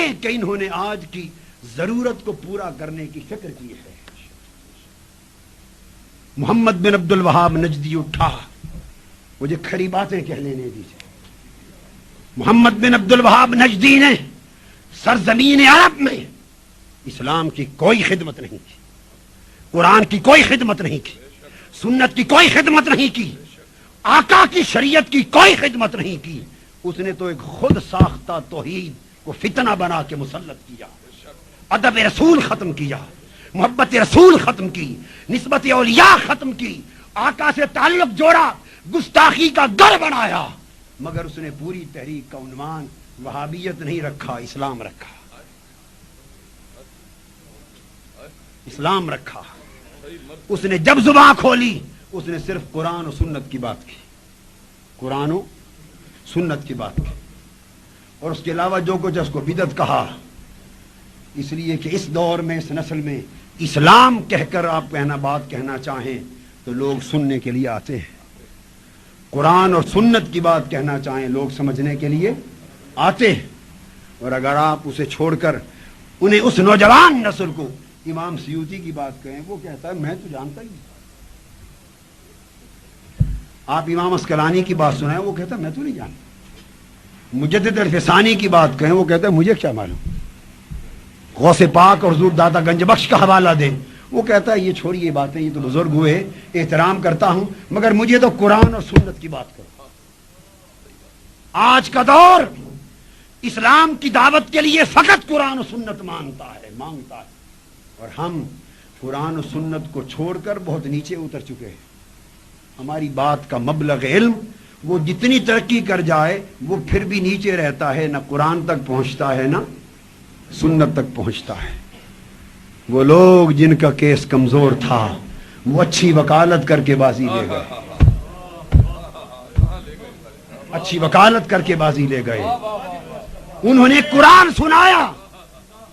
ہیں کہ انہوں نے آج کی ضرورت کو پورا کرنے کی فکر کی ہے۔ محمد بن عبد الوہاب نجدی اٹھا، مجھے کھری باتیں کہہ لینے دیجیے۔ محمد بن عبد الوہاب نجدی نے سرزمین عرب میں اسلام کی کوئی خدمت نہیں کی، قرآن کی کوئی خدمت نہیں کی، سنت کی کوئی خدمت نہیں کی، آقا کی شریعت کی کوئی خدمت نہیں کی۔ اس نے تو ایک خود ساختہ توحید کو فتنہ بنا کے مسلط کیا، ادب رسول ختم کیا، محبت رسول ختم کی، نسبت اولیاء ختم کی، آقا سے تعلق جوڑا، گستاخی کا گڑھ بنایا، مگر اس نے پوری تحریک کا عنوان وہابیت نہیں رکھا، اسلام رکھا، اسلام رکھا۔ اس نے جب زبان کھولی اس نے صرف قرآن و سنت کی بات کی، قرآن و سنت کی بات کی، اور اس کے علاوہ جو کچھ اس کو بدعت کہا، اس لیے کہ اس دور میں، اس نسل میں اسلام کہہ کر آپ بات کہنا چاہیں تو لوگ سننے کے لیے آتے ہیں، قرآن اور سنت کی بات کہنا چاہیں لوگ سمجھنے کے لیے آتے ہیں، اور اگر آپ اسے چھوڑ کر انہیں اس نوجوان نسل کو امام سیوطی کی بات کہیں، وہ کہتا ہے میں تو جانتا ہی نہیں۔ آپ امام اسقلانی کی بات سنائیں، وہ کہتا ہے میں تو نہیں جانتا۔ مجدد الفسانی کی بات کہیں، وہ کہتا ہے مجھے کیا معلوم۔ غوث پاک اور حضور داتا گنج بخش کا حوالہ دیں، وہ کہتا ہے یہ چھوڑیے یہ باتیں، یہ تو بزرگ ہوئے، احترام کرتا ہوں، مگر مجھے تو قرآن اور سنت کی بات کرو۔ آج کا دور اسلام کی دعوت کے لیے فقط قرآن و سنت مانگتا ہے، اور ہم قرآن و سنت کو چھوڑ کر بہت نیچے اتر چکے ہیں۔ ہماری بات کا مبلغ علم وہ جتنی ترقی کر جائے وہ پھر بھی نیچے رہتا ہے، نہ قرآن تک پہنچتا ہے نہ سنت تک پہنچتا ہے۔ وہ لوگ جن کا کیس کمزور تھا وہ اچھی وکالت کر کے بازی لے گئے، اچھی وکالت کر کے بازی لے گئے۔ انہوں نے قرآن سنایا،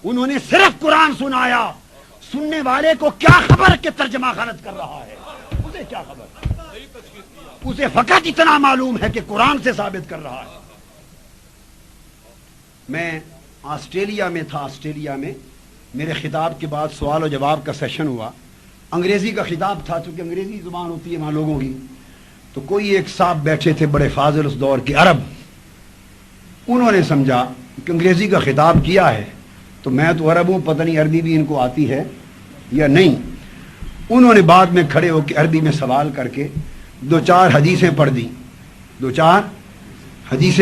انہوں نے صرف قرآن سنایا، سننے والے کو کیا خبر کہ ترجمہ غلط کر رہا ہے، اسے کیا خبر؟ اسے فقط اتنا معلوم ہے کہ قرآن سے ثابت کر رہا ہے۔ میں آسٹریلیا میں تھا، آسٹریلیا میں میرے خطاب کے بعد سوال و جواب کا سیشن ہوا، انگریزی کا خطاب تھا، چونکہ انگریزی زبان ہوتی ہے وہاں لوگوں کی، تو کوئی ایک صاحب بیٹھے تھے بڑے فاضل اس دور کے عرب، انہوں نے سمجھا کہ انگریزی کا خطاب کیا ہے تو میں تو عرب ہوں، پتہ نہیں عربی بھی ان کو آتی ہے یا نہیں۔ انہوں نے بعد میں کھڑے ہو کے عربی میں سوال کر کے دو چار حدیثیں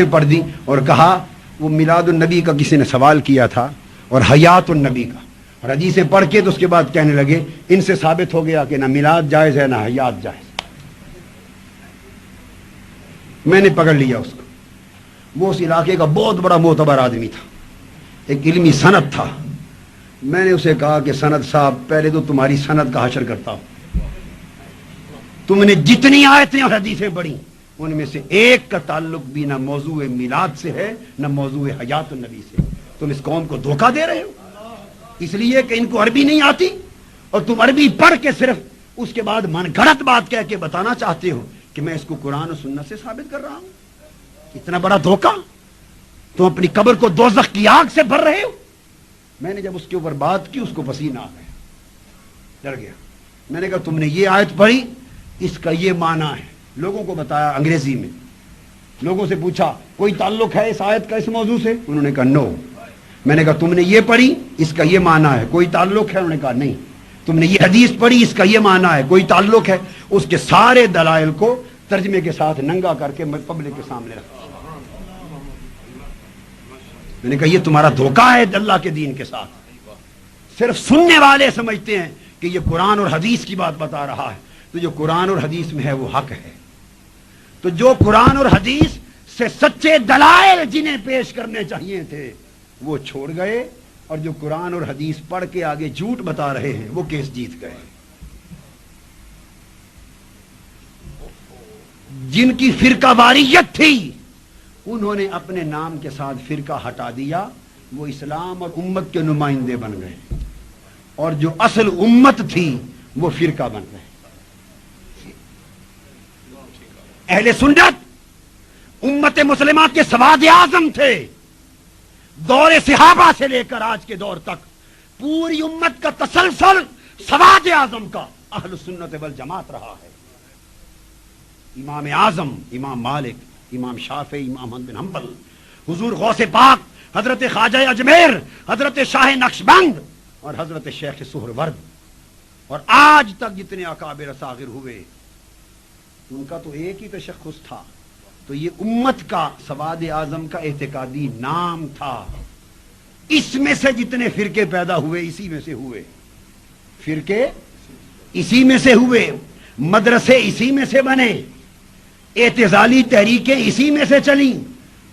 پڑھ دی اور کہا وہ میلاد النبی کا کسی نے سوال کیا تھا اور حیات النبی کا، اور حدیثیں پڑھ کے تو اس کے بعد کہنے لگے ان سے ثابت ہو گیا کہ نہ میلاد جائز ہے نہ حیات جائز۔ میں نے پکڑ لیا اس کو، وہ اس علاقے کا بہت بڑا معتبر آدمی تھا، ایک علمی سند تھا۔ میں نے اسے کہا کہ سند صاحب پہلے تو تمہاری سند کا حشر کرتا ہوں، تم نے جتنی آیتیں اور حدیثیں پڑھی ان میں سے ایک کا تعلق بھی نہ موضوع میلاد سے ہے نہ موضوع حیات النبی سے۔ تم اس قوم کو دھوکہ دے رہے ہو، اس لیے کہ ان کو عربی نہیں آتی اور تم عربی پڑھ کے صرف اس کے بعد من گھڑت بات کہہ کے بتانا چاہتے ہو کہ میں اس کو قرآن و سنت سے ثابت کر رہا ہوں۔ اتنا بڑا دھوکہ، تم اپنی قبر کو دوزخ کی آگ سے بھر رہے ہو۔ میں نے جب اس کے اوپر بات کی اس کو پسینہ آ گیا، ڈر گیا۔ میں نے کہا تم نے یہ آیت پڑھی، اس کا یہ معنی ہے، لوگوں کو بتایا انگریزی میں، لوگوں سے پوچھا کوئی تعلق ہے اس آیت کا اس موضوع سے؟ انہوں نے کہا نو۔ میں نے کہا تم نے یہ پڑھی، اس کا یہ معنی ہے، کوئی تعلق ہے؟ انہوں نے کہا نہیں۔ تم نے یہ حدیث پڑھی، اس کا یہ معنی ہے، کوئی تعلق ہے؟ اس کے سارے دلائل کو ترجمے کے ساتھ ننگا کر کے میں پبلک کے سامنے رکھا۔ میں نے کہا یہ تمہارا دھوکہ ہے اللہ کے دین کے ساتھ۔ صرف سننے والے سمجھتے ہیں کہ یہ قرآن اور حدیث کی بات بتا رہا ہے، تو جو قرآن اور حدیث میں ہے وہ حق ہے۔ تو جو قرآن اور حدیث سے سچے دلائل جنہیں پیش کرنے چاہیے تھے وہ چھوڑ گئے، اور جو قرآن اور حدیث پڑھ کے آگے جھوٹ بتا رہے ہیں وہ کیس جیت گئے۔ جن کی فرقہ واریت تھی انہوں نے اپنے نام کے ساتھ فرقہ ہٹا دیا، وہ اسلام اور امت کے نمائندے بن گئے، اور جو اصل امت تھی وہ فرقہ بن گئے۔ اہل سنت امت مسلمہ کے سواد اعظم تھے، دور صحابہ سے لے کر آج کے دور تک پوری امت کا تسلسل سواد اعظم کا اہل سنت والجماعت رہا ہے. امام اعظم امام مالک، امام شافعی، امام احمد بن حنبل، حضور غوث پاک حضرت خواجہ اجمیر، حضرت شاہ نقشبند اور حضرت شیخ سہرورد، اور آج تک جتنے اکابر اصاغر ہوئے ان کا تو ایک ہی تشخص تھا. تو یہ امت کا سواد اعظم کا اعتقادی نام تھا. اس میں سے جتنے فرقے پیدا ہوئے اسی میں سے ہوئے، فرقے اسی میں سے ہوئے، مدرسے اسی میں سے بنے، اعتزالی تحریکیں اسی میں سے چلیں.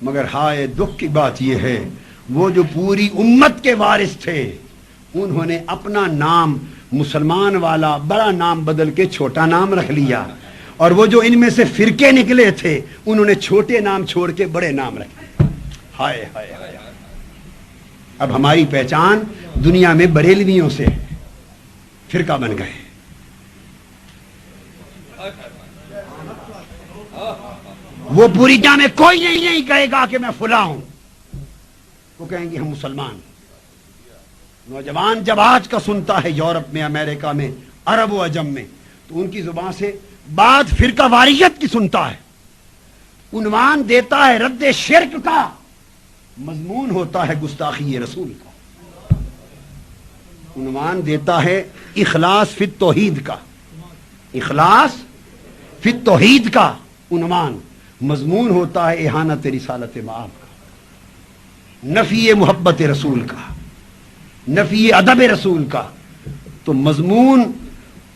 مگر ہائے دکھ کی بات یہ ہے وہ جو پوری امت کے وارث تھے انہوں نے اپنا نام مسلمان والا بڑا نام بدل کے چھوٹا نام رکھ لیا، اور وہ جو ان میں سے فرقے نکلے تھے انہوں نے چھوٹے نام چھوڑ کے بڑے نام رکھے. ہائے ہائے ہائے. اب ہماری پہچان دنیا میں بریلویوں سے فرقہ بن گئے. وہ پوری دنیا میں کوئی نہیں کہے گا کہ میں فلاں ہوں، وہ کہیں گے ہم مسلمان. نوجوان جب آج کا سنتا ہے یورپ میں، امریکہ میں، عرب و عجم میں، تو ان کی زبان سے بات فرقہ واریت کی سنتا ہے. عنوان دیتا ہے رد شرک کا، مضمون ہوتا ہے گستاخی رسول کا. عنوان دیتا ہے اخلاص فی التوحید کا، اخلاص فی التوحید کا عنوان، مضمون ہوتا ہے اہانت رسالت مآب کا، نفی محبت رسول کا، نفی ادب رسول کا. تو مضمون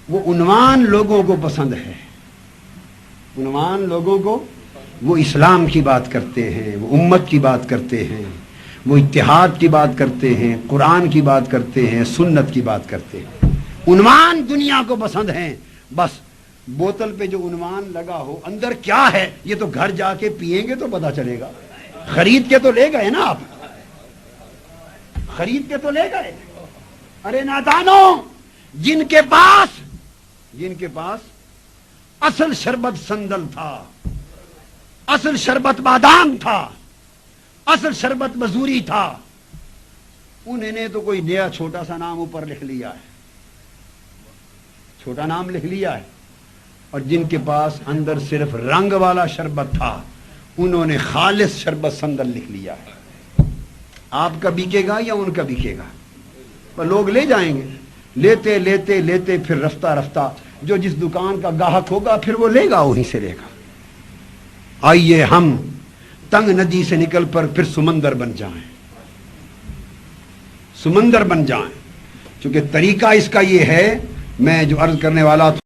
وہ عنوان لوگوں کو پسند ہے، عنوان لوگوں کو، وہ اسلام کی بات کرتے ہیں، وہ امت کی بات کرتے ہیں، وہ اتحاد کی بات کرتے ہیں، قرآن کی بات کرتے ہیں، سنت کی بات کرتے ہیں. عنوان دنیا کو پسند ہیں. بس بوتل پہ جو عنوان لگا ہو اندر کیا ہے یہ تو گھر جا کے پیئیں گے تو پتا چلے گا. خرید کے تو لے گئے نا آپ، خرید کے تو لے گئے. ارے نادانوں، جن کے پاس اصل شربت سندل تھا، اصل شربت بادام تھا، اصل شربت مزوری تھا، انہوں نے تو کوئی نیا چھوٹا سا نام اوپر لکھ لیا ہے، چھوٹا نام لکھ لیا ہے. اور جن کے پاس اندر صرف رنگ والا شربت تھا انہوں نے خالص شربت سندل لکھ لیا ہے. آپ کا بکے گا یا ان کا بکے گا؟ پر لوگ لے جائیں گے، لیتے لیتے لیتے پھر رفتہ رفتہ جو جس دکان کا گاہک ہوگا پھر وہ لے گا، وہیں سے لے گا. آئیے ہم تنگ ندی سے نکل پر پھر سمندر بن جائیں، سمندر بن جائیں. چونکہ طریقہ اس کا یہ ہے، میں جو عرض کرنے والا تھا